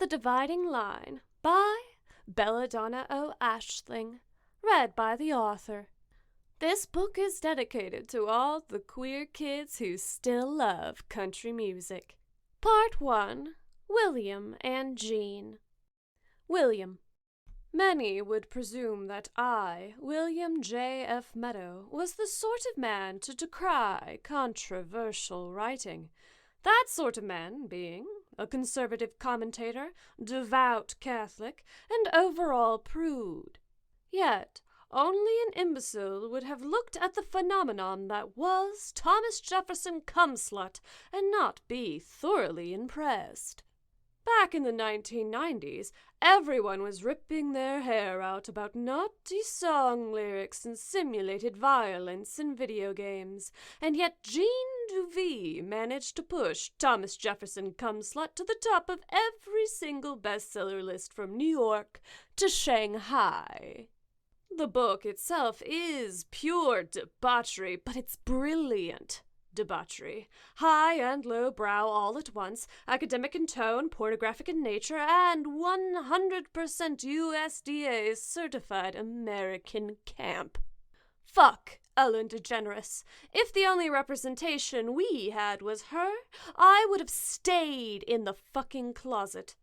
The Dividing Line by Belladonna O. Ashling, read by the author. This book is dedicated to all the queer kids who still love country music. Part 1. William and Gene. William. Many would presume that I, William J.F. Meadow, was the sort of man to decry controversial writing. That sort of man being a conservative commentator, devout Catholic, and overall prude. Yet, only an imbecile would have looked at the phenomenon that was Thomas Jefferson Cumslut and not be thoroughly impressed. Back in the 1990s, everyone was ripping their hair out about naughty song lyrics and simulated violence in video games, and yet Gene deVie managed to push Thomas Jefferson Cumslut to the top of every single bestseller list from New York to Shanghai. The book itself is pure debauchery, but it's brilliant debauchery. High and low brow all at once, academic in tone, pornographic in nature, and 100% USDA certified American camp. Fuck Ellen DeGeneres. If the only representation we had was her, I would have stayed in the fucking closet.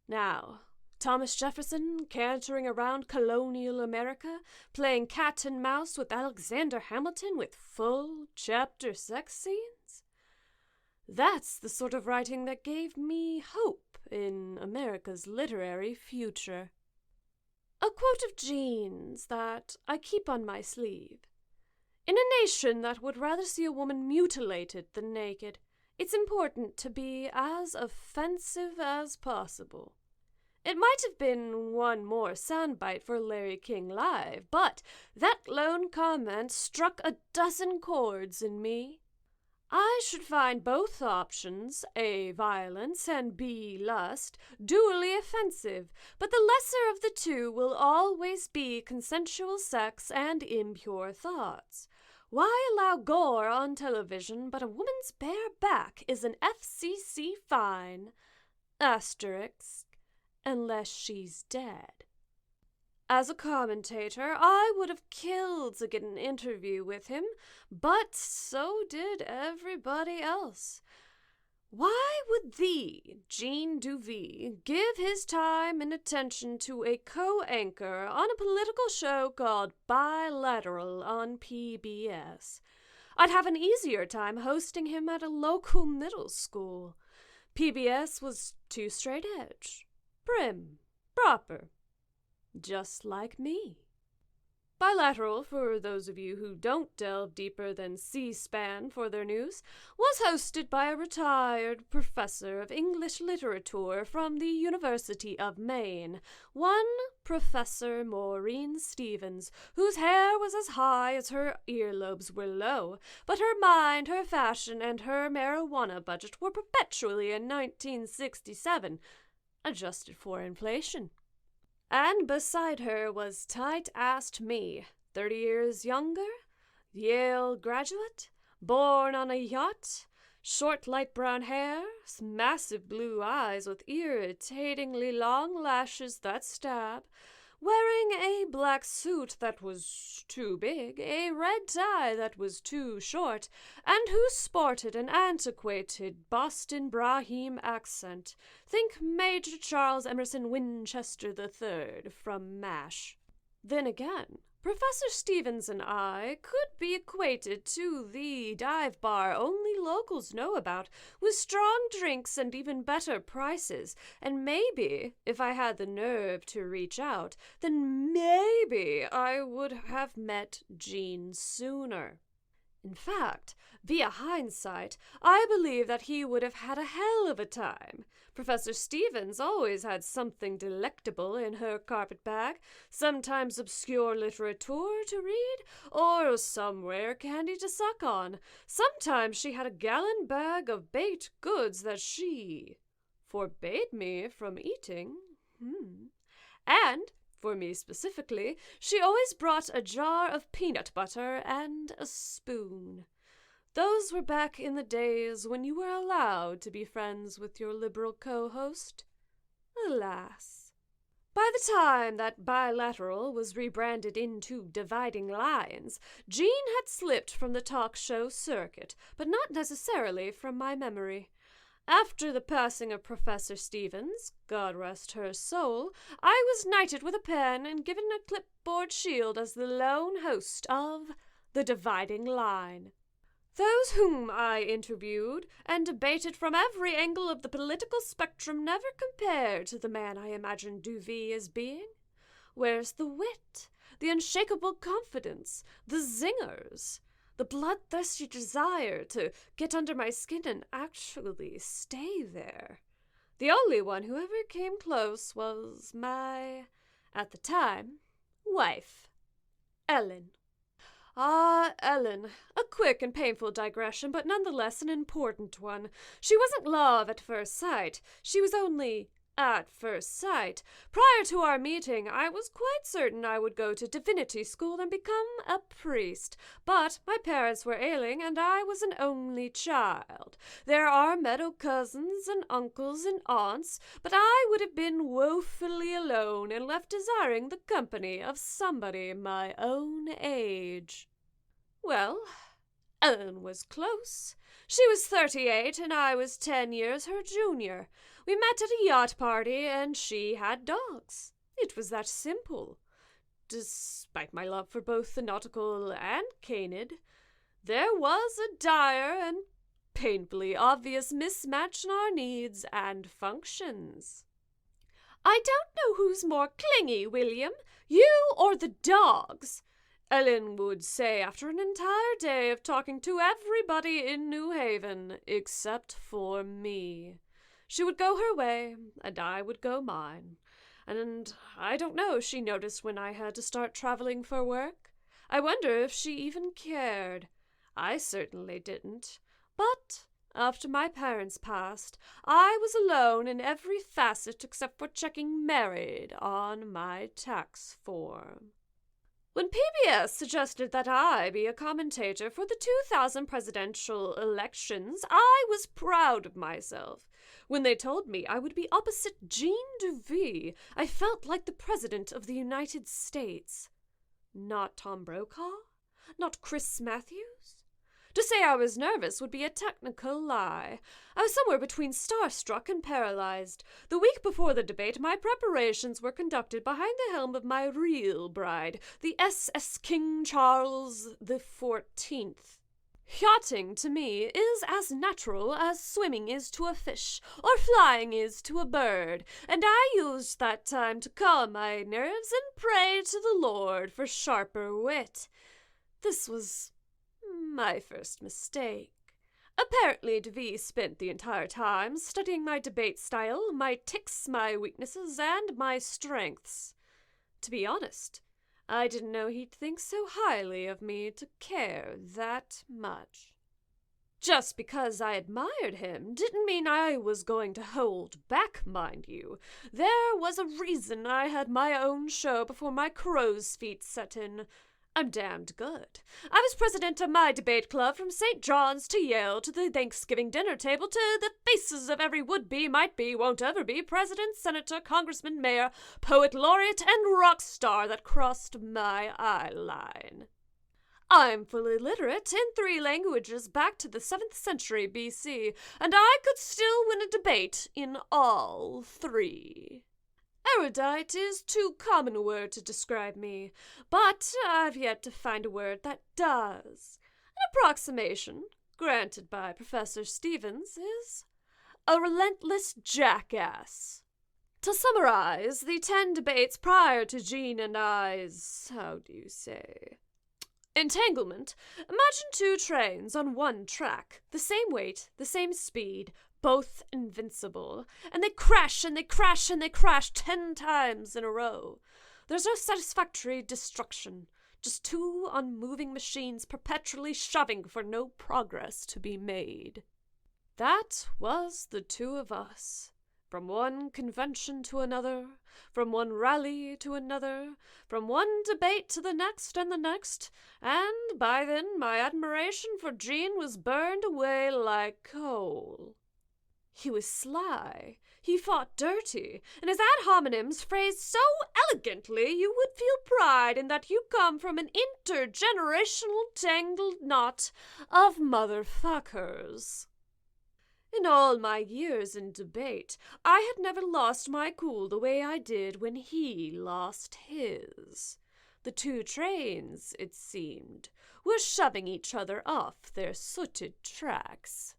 Now, Thomas Jefferson cantering around colonial America, playing cat and mouse with Alexander Hamilton with full chapter sex scenes? That's the sort of writing that gave me hope in America's literary future. A quote of Gene's that I keep on my sleeve. In a nation that would rather see a woman mutilated than naked, it's important to be as offensive as possible. It might have been one more soundbite for Larry King Live, but that lone comment struck a dozen chords in me. I should find both options, A, violence, and B, lust, duly offensive, but the lesser of the two will always be consensual sex and impure thoughts. Why allow gore on television, but a woman's bare back is an FCC fine? Asterisk. Unless she's dead. As a commentator, I would have killed to get an interview with him, but so did everybody else. Why would Gene deVie give his time and attention to a co-anchor on a political show called Bilateral on PBS? I'd have an easier time hosting him at a local middle school. PBS was too straight edge. Prim, proper, just like me. Bilateral, for those of you who don't delve deeper than C-SPAN for their news, was hosted by a retired professor of English literature from the University of Maine, one Professor Maureen Stevens, whose hair was as high as her earlobes were low, but her mind, her fashion, and her marijuana budget were perpetually in 1967, adjusted for inflation. And beside her was tight-assed me, 30 years younger, Yale graduate, born on a yacht, short light brown hair, massive blue eyes with irritatingly long lashes that stab, wearing a black suit that was too big, a red tie that was too short, and who sported an antiquated Boston Brahim accent. Think Major Charles Emerson Winchester III from MASH. Then again, Professor Stevens and I could be equated to the dive bar only locals know about, with strong drinks and even better prices, and maybe, if I had the nerve to reach out, then maybe I would have met Gene sooner. In fact, via hindsight, I believe that he would have had a hell of a time. Professor Stevens always had something delectable in her carpet bag, sometimes obscure literature to read, or some rare candy to suck on. Sometimes she had a gallon bag of baked goods that she forbade me from eating. And, for me specifically, she always brought a jar of peanut butter and a spoon. Those were back in the days when you were allowed to be friends with your liberal co-host. Alas. By the time that bilateral was rebranded into dividing lines, Gene had slipped from the talk show circuit, but not necessarily from my memory. After the passing of Professor Stevens, God rest her soul, I was knighted with a pen and given a clipboard shield as the lone host of the dividing line. Those whom I interviewed and debated from every angle of the political spectrum never compared to the man I imagined deVie as being. Where's the wit, the unshakable confidence, the zingers, the bloodthirsty desire to get under my skin and actually stay there? The only one who ever came close was my, at the time, wife, Ellen. Ah, Ellen, a quick and painful digression, but nonetheless an important one. She wasn't love at first sight. She was only at first sight. Prior to our meeting, I was quite certain I would go to divinity school and become a priest. But my parents were ailing, and I was an only child. There are Meadow cousins and uncles and aunts, but I would have been woefully alone and left desiring the company of somebody my own age. Well, Ellen was close. She was 38, and I was 10 years her junior. We met at a yacht party, and she had dogs. It was that simple. Despite my love for both the nautical and canid, there was a dire and painfully obvious mismatch in our needs and functions. I don't know who's more clingy, William, you or the dogs, Ellen would say after an entire day of talking to everybody in New Haven except for me. She would go her way, and I would go mine. And I don't know if she noticed when I had to start traveling for work. I wonder if she even cared. I certainly didn't. But after my parents passed, I was alone in every facet except for checking married on my tax form. When PBS suggested that I be a commentator for the 2000 presidential elections, I was proud of myself. When they told me I would be opposite Gene deVie, I felt like the President of the United States. Not Tom Brokaw? Not Chris Matthews? To say I was nervous would be a technical lie. I was somewhere between starstruck and paralyzed. The week before the debate, my preparations were conducted behind the helm of my real bride, the SS King Charles XIV. Yachting, to me, is as natural as swimming is to a fish, or flying is to a bird, and I used that time to calm my nerves and pray to the Lord for sharper wit. This was my first mistake. Apparently, deVie spent the entire time studying my debate style, my tics, my weaknesses, and my strengths. To be honest, I didn't know he'd think so highly of me to care that much. Just because I admired him didn't mean I was going to hold back, mind you. There was a reason I had my own show before my crow's feet set in. I'm damned good. I was president of my debate club from St. John's to Yale to the Thanksgiving dinner table to the faces of every would-be, might-be, won't-ever-be president, senator, congressman, mayor, poet laureate, and rock star that crossed my eye line. I'm fully literate in 3 languages back to the 7th century B.C., and I could still win a debate in all 3. Erudite is too common a word to describe me, but I've yet to find a word that does. An approximation, granted by Professor Stevens, is a relentless jackass. To summarize, the 10 debates prior to Gene and I's, entanglement, imagine 2 trains on one track, the same weight, the same speed, both invincible, and they crash and they crash and they crash 10 times in a row. There's no satisfactory destruction, just 2 unmoving machines perpetually shoving for no progress to be made. That was the 2 of us. From one convention to another, from one rally to another, from one debate to the next, and by then my admiration for Gene was burned away like coal. He was sly, he fought dirty, and his ad hominems phrased so elegantly you would feel pride in that you come from an intergenerational tangled knot of motherfuckers. In all my years in debate, I had never lost my cool the way I did when he lost his. The two trains, it seemed, were shoving each other off their sooted tracks.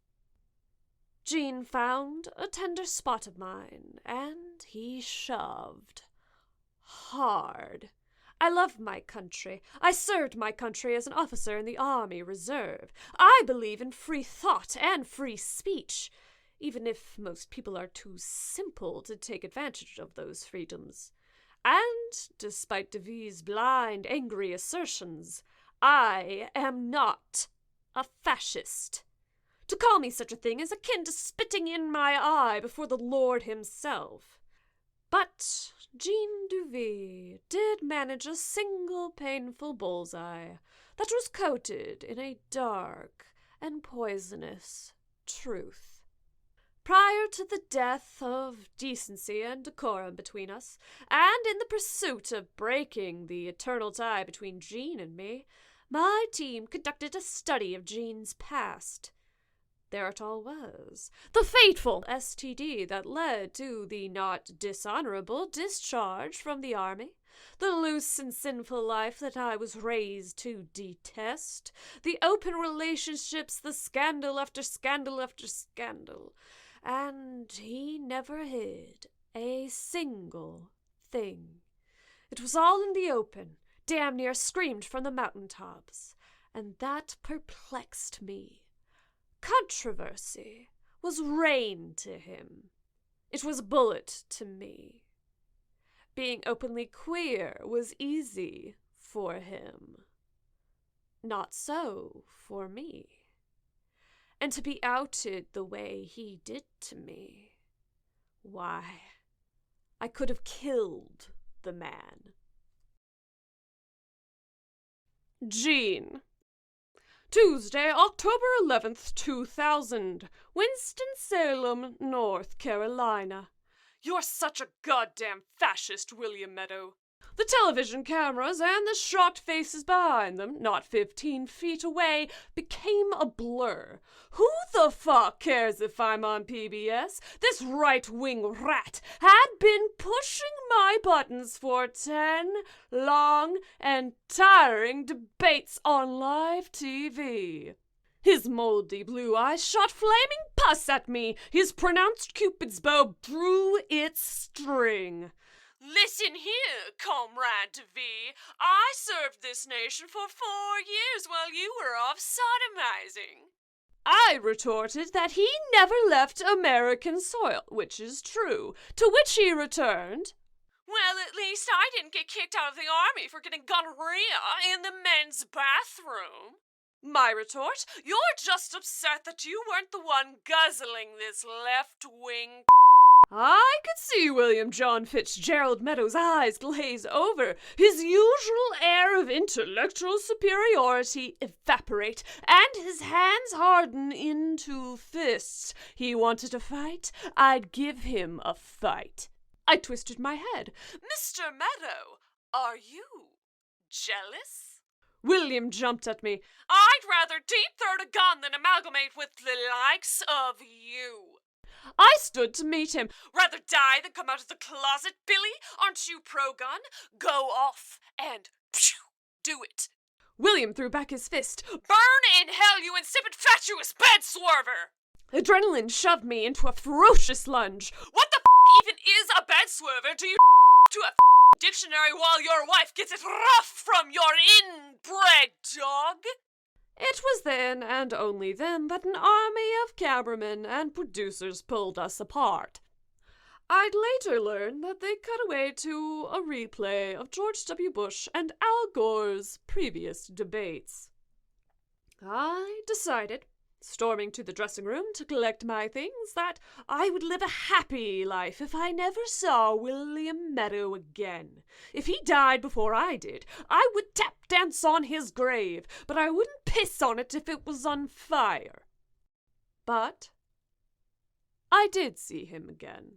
Gene found a tender spot of mine, and he shoved. Hard. I loved my country. I served my country as an officer in the Army Reserve. I believe in free thought and free speech, even if most people are too simple to take advantage of those freedoms. And, despite deVie's blind, angry assertions, I am not a fascist. To call me such a thing is akin to spitting in my eye before the Lord himself. But Jean deVie did manage a single painful bullseye that was coated in a dark and poisonous truth. Prior to the death of decency and decorum between us, and in the pursuit of breaking the eternal tie between Jean and me, my team conducted a study of Jean's past. There it all was, the fateful STD that led to the not dishonorable discharge from the army, the loose and sinful life that I was raised to detest, the open relationships, the scandal after scandal after scandal, and he never hid a single thing. It was all in the open, damn near screamed from the mountaintops, and that perplexed me. Controversy was rain to him. It was bullet to me. Being openly queer was easy for him. Not so for me. And to be outed the way he did to me, why, I could have killed the man. Gene. Tuesday, October 11th, 2000. Winston-Salem, North Carolina. You're such a goddamn fascist, William Meadow. The television cameras and the shocked faces behind them, not 15 feet away, became a blur. Who the fuck cares if I'm on PBS? This right-wing rat had been pushing my buttons for 10 long and tiring debates on live TV. His moldy blue eyes shot flaming pus at me. His pronounced Cupid's bow drew its string. Listen here, Comrade deVie. I served this nation for 4 years while you were off sodomizing. I retorted that he never left American soil, which is true, to which he returned, well, at least I didn't get kicked out of the army for getting gonorrhea in the men's bathroom. My retort, you're just upset that you weren't the one guzzling this left-wing. I could see William John Fitzgerald Meadows' eyes glaze over, his usual air of intellectual superiority evaporate, and his hands harden into fists. He wanted to fight? I'd give him a fight. I twisted my head. Mr. Meadow, are you jealous? William jumped at me. I'd rather deep-throat a gun than amalgamate with the likes of you. I stood to meet him. Rather die than come out of the closet, Billy? Aren't you pro-gun? Go off and do it. William threw back his fist. Burn in hell, you insipid, fatuous bed-swerver! Adrenaline shoved me into a ferocious lunge. What the even is a bed-swerver? Do you to a dictionary while your wife gets it rough from your inbred dog? It was then, and only then, that an army of cameramen and producers pulled us apart. I'd later learn that they cut away to a replay of George W. Bush and Al Gore's previous debates. I decided, storming to the dressing room to collect my things, that I would live a happy life if I never saw William Meadow again. If he died before I did, I would tap dance on his grave, but I wouldn't piss on it if it was on fire. But I did see him again.